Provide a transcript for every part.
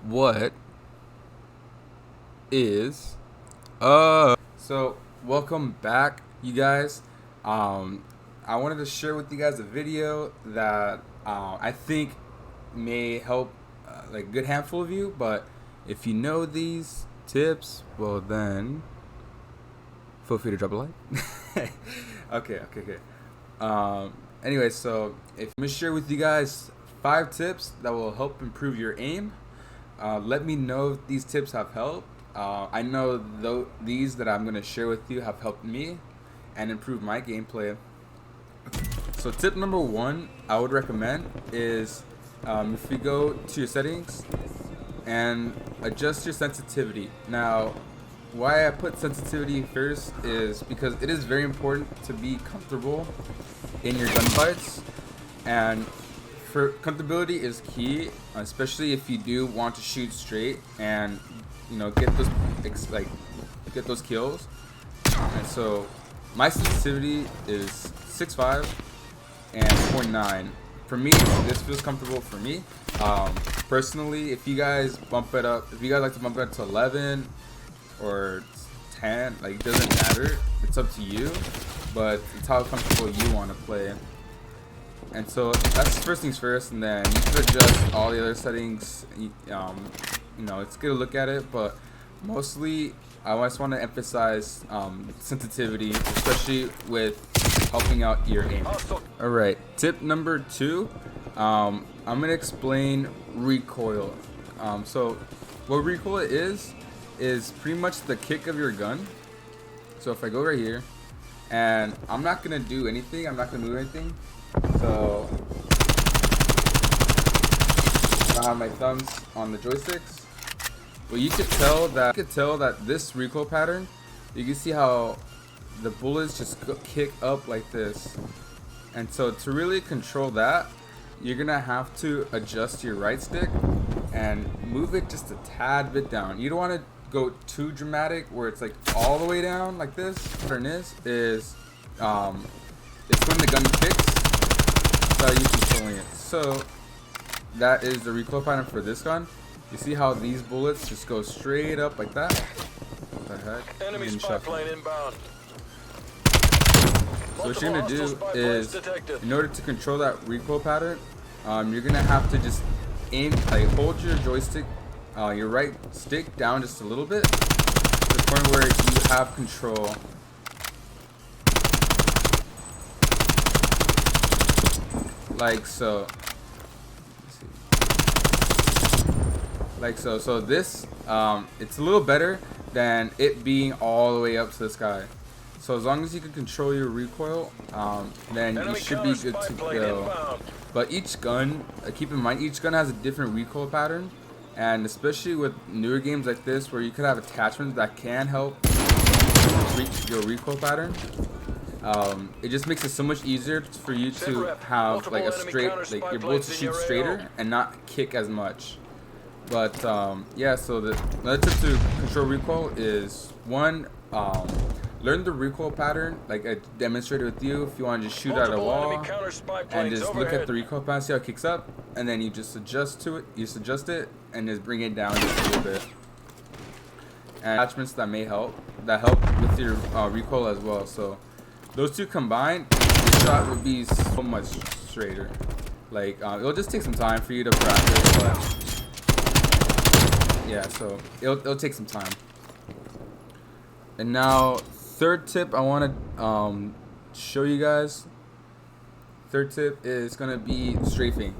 What is so welcome back, you guys. I wanted to share with you guys a video that I think may help like a good handful of you, but if you know these tips, well then feel free to drop a like. Okay. Anyway, so if I'm gonna share with you guys 5 tips that will help improve your aim. Let me know if these tips have helped. I know these that I'm going to share with you have helped me and improved my gameplay. So tip number 1 I would recommend is if you go to your settings and adjust your sensitivity. Now, why I put sensitivity first is because it is very important to be comfortable in your gunfights, and for comfortability is key, especially if you do want to shoot straight and get those get those kills. And so my sensitivity is 6.5 and 0.9. For me, this feels comfortable for me. Personally, if you guys like to bump it up to 11 or 10, like, it doesn't matter. It's up to you, but it's how comfortable you want to play. And so that's first things first, and then you can adjust all the other settings. It's good to look at it, but mostly I just want to emphasize sensitivity, especially with helping out your aim. Alright, tip number 2, I'm going to explain recoil. So what recoil is pretty much the kick of your gun. So if I go right here, and I'm not going to do anything, I'm not going to move anything. So I have my thumbs on the joysticks. Well, you could tell that this recoil pattern, you can see how the bullets just kick up like this. And so to really control that, you're gonna have to adjust your right stick and move it just a tad bit down. You don't want to go too dramatic where it's like all the way down like this. What it is it's when the gun kicks. Are you controlling it? So that is the recoil pattern for this gun. You see how these bullets just go straight up like that? What the heck? Enemy spy plane inbound. So what you're gonna do is, in order to control that recoil pattern, you're gonna have to just aim, like, hold your joystick, your right stick down just a little bit, to the point where you have control. Like so. So this, it's a little better than it being all the way up to the sky. So as long as you can control your recoil, then you should be good to go. But each gun, keep in mind, each gun has a different recoil pattern, and especially with newer games like this, where you could have attachments that can help reach your recoil pattern. It just makes it so much easier for you to have like a straight, like your bullets to shoot straighter and not kick as much. But yeah, so the another tip to control recoil is, 1, learn the recoil pattern, like I demonstrated with you. If you want to just shoot at a wall and just look at the recoil pattern, see how it kicks up, and then you just adjust to it. You just adjust it and just bring it down just a little bit. And attachments that help with your recoil as well. So those two combined, the shot would be so much straighter. Like, it'll just take some time for you to practice, but yeah, so it'll take some time. And now, third tip I want to show you guys. Third tip is gonna be strafing.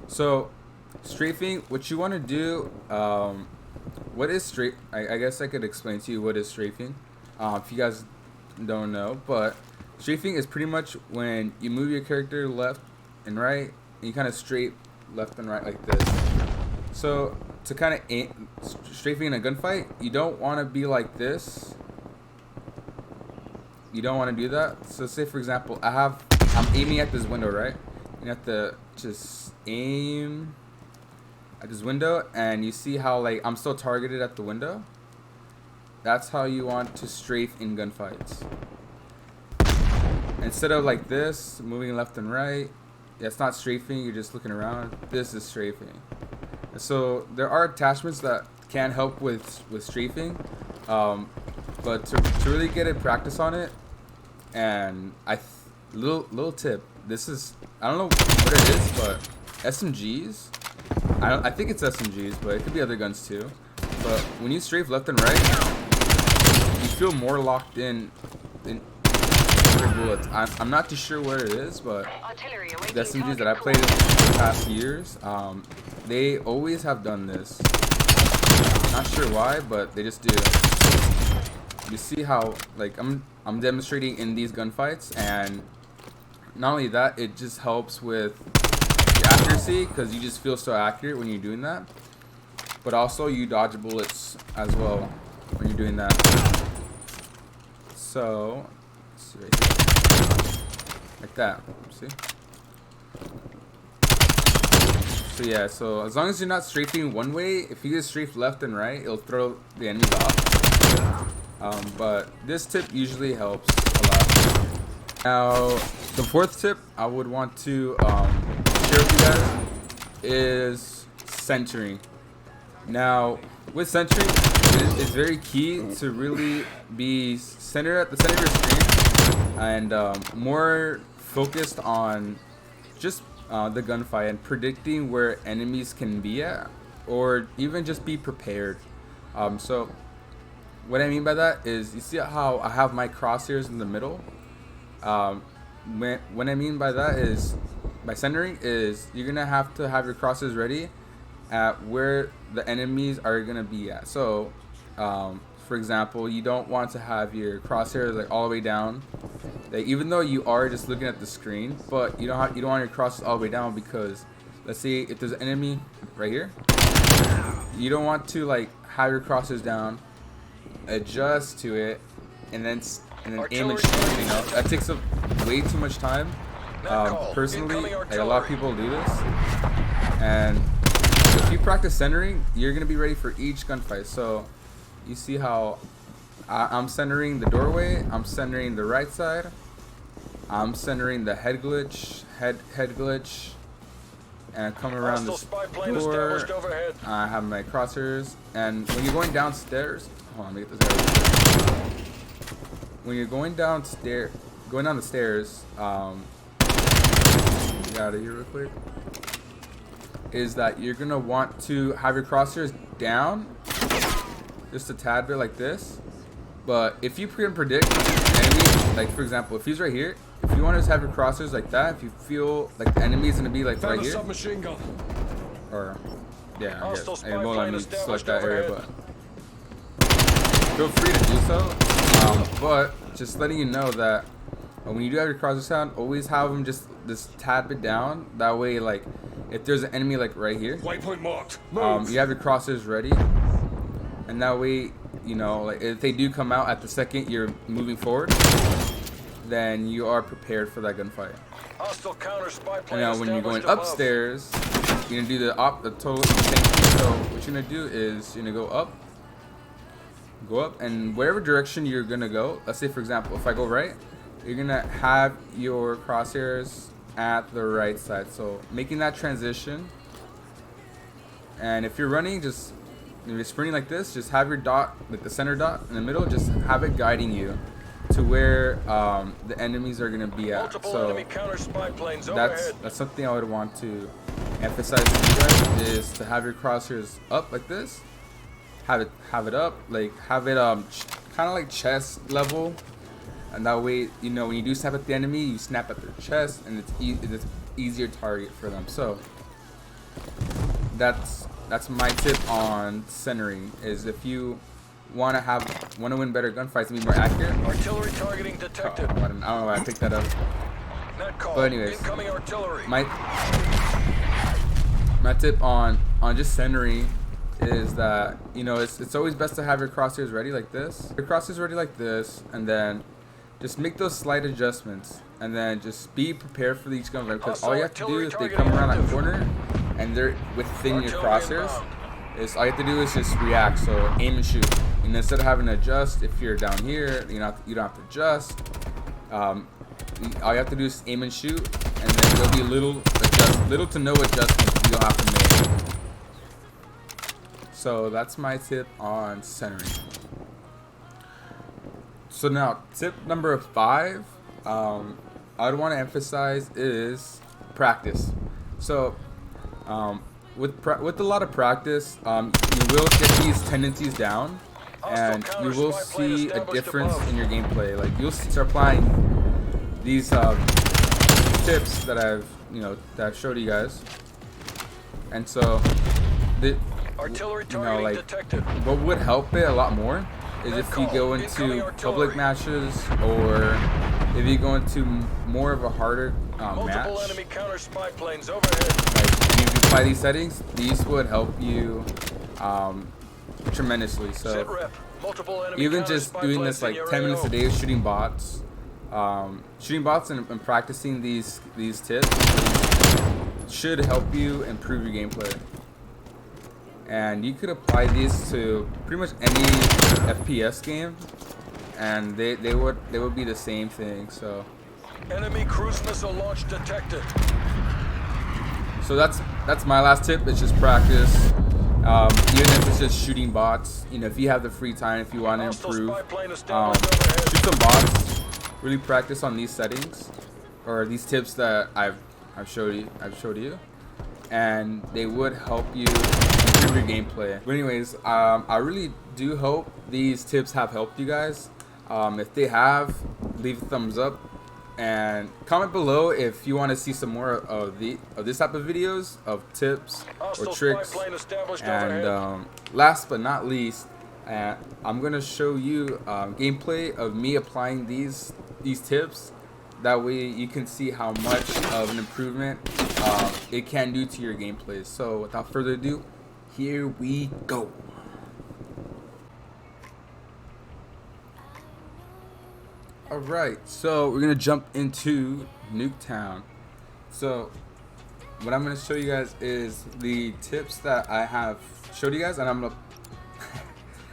So strafing, what you want to do, what is strafe? I guess I could explain to you what is strafing, if you guys don't know. But strafing is pretty much when you move your character left and right, and you kind of straight left and right like this. So to kind of aim strafing in a gunfight, you don't want to be like this. You don't want to do that. So say for example, I'm aiming at this window, right? You have to just aim at this window, and you see how, like, I'm still targeted at the window. That's how you want to strafe in gunfights. Instead of like this, moving left and right, that's not strafing, you're just looking around. This is strafing. So there are attachments that can help with strafing, but to really get a practice on it, and little tip. This is, I don't know what it is, but SMGs. I think it's SMGs, but it could be other guns too. But when you strafe left and right, you feel more locked in your bullets. I'm not too sure what it is, but the SMGs that I played in the past years, they always have done this. Not sure why, but they just do. You see how, like, I'm demonstrating in these gunfights, and not only that, it just helps with the accuracy because you just feel so accurate when you're doing that. But also you dodge bullets as well when you're doing that. So, let's see right here. Like that. See? So yeah, so as long as you're not strafing one way, if you just strafe left and right, it'll throw the enemies off. But this tip usually helps a lot. Now, the fourth tip I would want to share with you guys is centering. Now, with centering, it's very key to really be centered at the center of your screen and more focused on just the gunfight and predicting where enemies can be at, or even just be prepared. So what I mean by that is, you see how I have my crosshairs in the middle? What I mean by that is, by centering, is you're gonna have to have your crosshairs ready at where the enemies are gonna be at. So for example, you don't want to have your crosshairs like all the way down, like, even though you are just looking at the screen, but you don't want your crosshairs all the way down, because let's say if there's an enemy right here, you don't want to like have your crosshairs down, adjust to it, and then aim and shoot. You know, that takes up way too much time. Personally, like, a lot of people do this, and if you practice centering, you're gonna be ready for each gunfight. So you see how I'm centering the doorway, I'm centering the right side, I'm centering the head glitch, head glitch, and I come around this door. I have my crosshairs, and when you're going downstairs, hold on, let me get this out. When you're going down the stairs, get out of here real quick, is that you're gonna want to have your crosshairs down just a tad bit like this. But if you can predict the enemy, like for example, if he's right here, if you want to just have your crosshairs like that, if you feel like the enemy is gonna be like right here, or yeah, I guess, and well, I mean, select that area, but feel free to do so. But just letting you know that when you do have your crosshairs down, always have them just this tad bit down. That way, like, if there's an enemy like right here, waypoint marked, you have your crosshairs ready, and that way, you know, like, if they do come out at the second you're moving forward, then you are prepared for that gunfight. And now when you're going upstairs, you're gonna do the total same thing. So what you're gonna do is you're gonna go up, and wherever direction you're gonna go. Let's say, for example, if I go right, you're gonna have your crosshairs at the right side. So making that transition. And if you're running, just if you're sprinting like this, just have your dot, like the center dot in the middle, just have it guiding you to where the enemies are gonna be at. So that's something I would want to emphasize to you guys, is to have your crosshairs up like this. Have it up, like have it kind of like chest level, and that way, you know, when you do snap at the enemy, you snap at their chest, and it's easier target for them. So that's my tip on centering, is if you want to win better gunfights and be more accurate. Artillery targeting detected. I don't know why I picked that up. But anyways, incoming artillery. My tip on just centering is that, you know, it's always best to have your crosshairs ready like this. Your crosshairs ready like this, and then just make those slight adjustments, and then just be prepared for each gunfight, because all you have to do, if they come around that corner and they're within your crosshairs, all you have to do is just react. So aim and shoot. And instead of having to adjust, if you're down here, you don't have to adjust. All you have to do is aim and shoot, and then there'll be little to no adjustments you'll have to make. So that's my tip on centering. So now, tip number 5, I would want to emphasize is practice. So with a lot of practice, you will get these tendencies down, and you will see a difference in your gameplay. Like you'll start applying these tips that I've showed you guys, and so Artillery you know, targeting like detected. what would help it a lot more is if you go into public matches, or if you go into more of a harder Multiple match. enemy counter spy planes overhead. Like, if you apply these settings, these would help you tremendously. So Sit rep. Multiple enemy even counter just spy doing planes this in like your 10 minutes AO. a day, shooting bots and practicing these tips should help you improve your gameplay. And you could apply these to pretty much any FPS game, and they would be the same thing. So Enemy cruise missile launch detected. that's my last tip. It's just practice. Even if it's just shooting bots, if you have the free time, if you want to Hostile improve, spy plane established overhead. shoot some bots. Really practice on these settings or these tips that I've showed you, and they would help you improve your gameplay. But anyways, I really do hope these tips have helped you guys. If they have, leave a thumbs up and comment below if you want to see some more of this type of videos of tips or Hostile tricks. spy plane established And overhead. last but not least, I'm gonna show you gameplay of me applying these tips. That way you can see how much of an improvement it can do to your gameplay. So without further ado, here we go. Alright, so we're gonna jump into Nuketown. So what I'm gonna show you guys is the tips that I have showed you guys, and I'm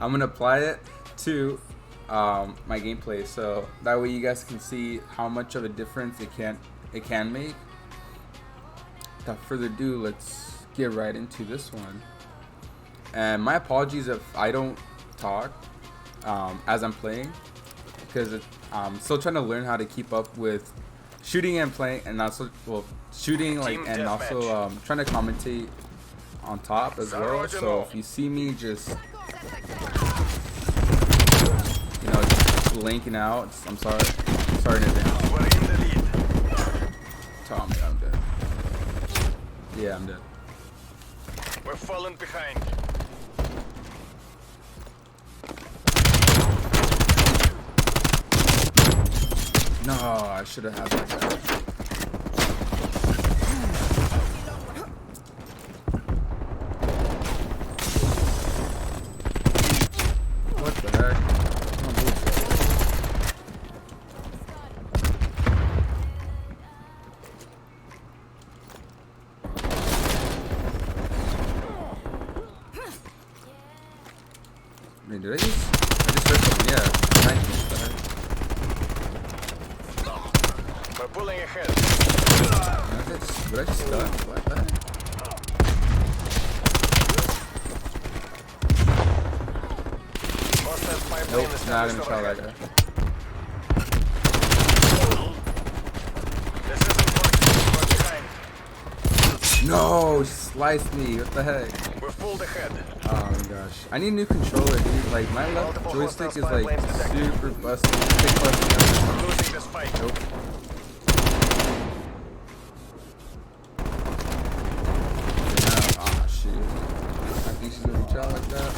gonna apply it to my gameplay, so that way you guys can see how much of a difference it can make. Without further ado, let's get right into this one. And my apologies if I don't talk as I'm playing, because I'm still trying to learn how to keep up with shooting and playing, and also shooting and also trying to commentate on top as well. So if you see me just just blinking out, I'm sorry in advance. We're in the lead. Tell me I'm dead. Yeah, I'm dead. We're falling behind. No, I should have had that guy. What the heck? Oh, bullshit. I mean, I just heard something, yeah. 19, what the heck? We're pulling ahead. Would I just stuck? What the heck? Hostile spy plane Nope, not established gonna try that overhead. guy. This isn't working. We're behind. No, sliced me. What the heck? We're pulled ahead. Oh my gosh. I need a new controller, dude. Like, my left Multiple joystick is hostile spy like planes detected. super busted. Big busted. We're losing this fight. Nope. Ah, shit. I think she's gonna reach out like that.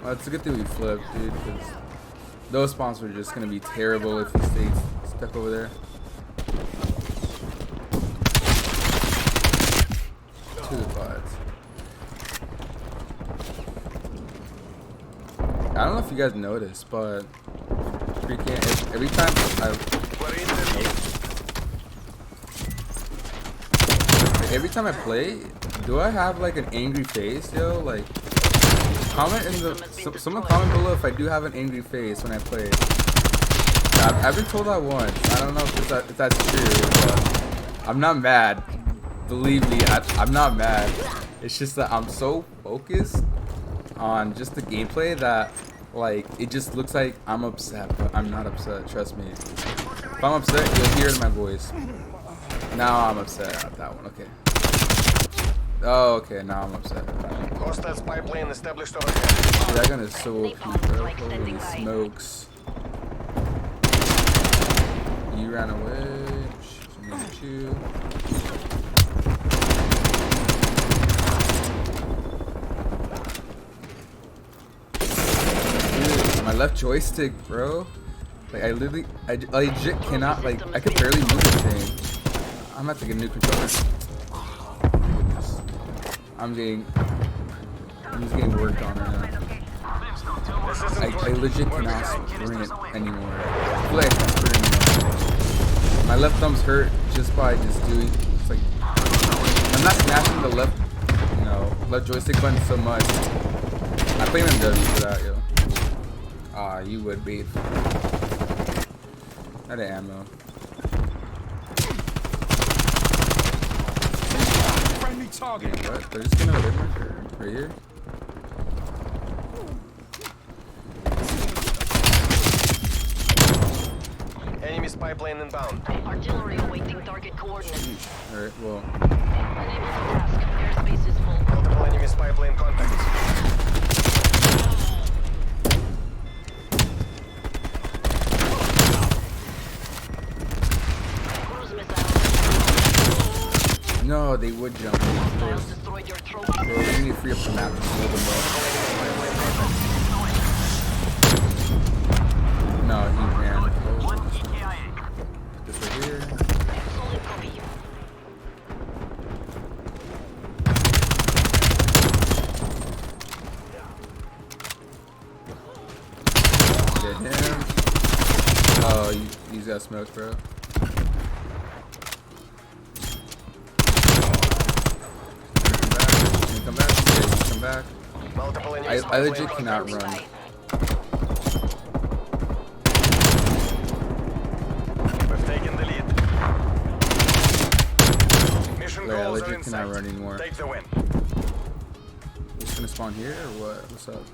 Well, it's a good thing we flipped, dude, because those spawns were just gonna be terrible if he stayed stuck over there. To the bots. I don't know if you guys noticed, but freaking every time We're in the lead. every time I play, do I have like an angry face, yo? Like, comment in the someone comment below if I do have an angry face when I play. I've been told that once. I don't know if that's true, but I'm not mad. Believe me, I'm not mad. It's just that I'm so focused on just the gameplay that like it just looks like I'm upset, but I'm not upset. Trust me. If I'm upset, you'll hear it in my voice. Now I'm upset at that one. Okay. Oh, okay. Now I'm upset. Hostile spy plane established overhead. Dude, that gun is so OP, bro. Holy smokes. You ran away. I'm gonna get you. Dude, my left joystick, bro. Like, I legit cannot, like, I could barely move this thing. I'm gonna have to get a new controller. I'm just getting worked on right now. I legit cannot sprint anymore. I feel like I can't sprint anymore. My left thumb's hurt just by just doing, it's like, I'm not smashing the left joystick button so much. I blame MW for that, yo. Ah, you would be. Out of ammo. Friendly target. Wait, what? They're just gonna hit marker right here. Enemy spy plane inbound. Artillery awaiting target coordinates. Alright, well. Unable to task. Airspace is full. Multiple enemy spy plane contacts. Cruise missile. No, they would jump. Of Missiles course. destroyed your trophy. Bro, we need to free up the map just a little bit more. No, he ran. This right here. Solid copy. Get him. Oh, he's got smokes, bro. Come back. Yeah, come back. Multiple enemy spy I plane legit cannot contacts. run. We've taken the lead. Mission Yeah, I goals are legit in cannot sight. run anymore. Take the win. Just gonna spawn here or what? What's up?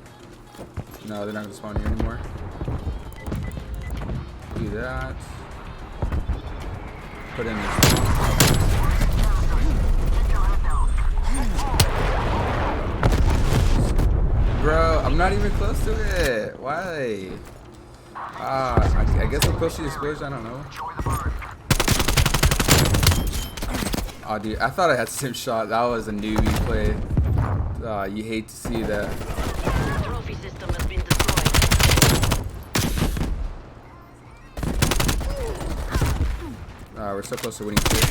No, they're not gonna spawn here anymore. Do that. Put in this. Bro, I'm not even close to it. Why? I guess I'm close to the explosion. I don't know. Oh, dude, I thought I had the same shot. That was a newbie play. You hate to see that. Trophy system has been destroyed. We're so close to winning too.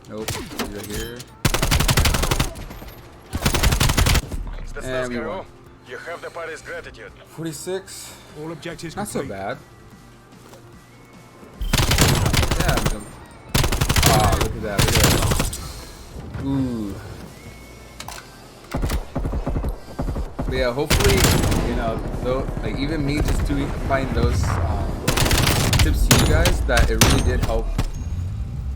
Nope, he's right here. And we won. You have the party's gratitude. 46. All objectives Not so complete. bad. Yeah. Oh, look at that. Look at that. Ooh. But yeah, hopefully, you know, though, like even me just applying those tips to you guys, that it really did help.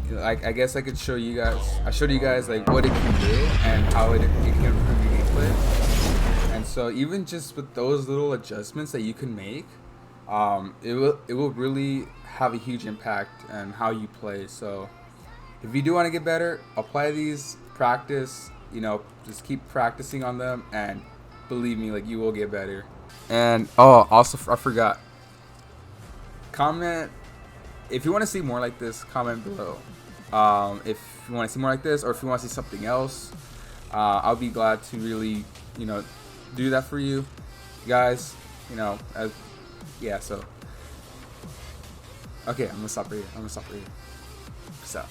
You know, I guess I could show you guys. I showed you guys like what it can do and how it can improve your gameplay. And so even just with those little adjustments that you can make, it will really have a huge impact on how you play. So if you do want to get better, apply these, practice. You know, just keep practicing on them, and believe me, like you will get better. And oh, also I forgot. Comment if you want to see more like this. Comment below. If you want to see more like this, or if you want to see something else, I'll be glad to really, you know, do that for you guys. You know, yeah. So okay, I'm gonna stop right here. Peace out.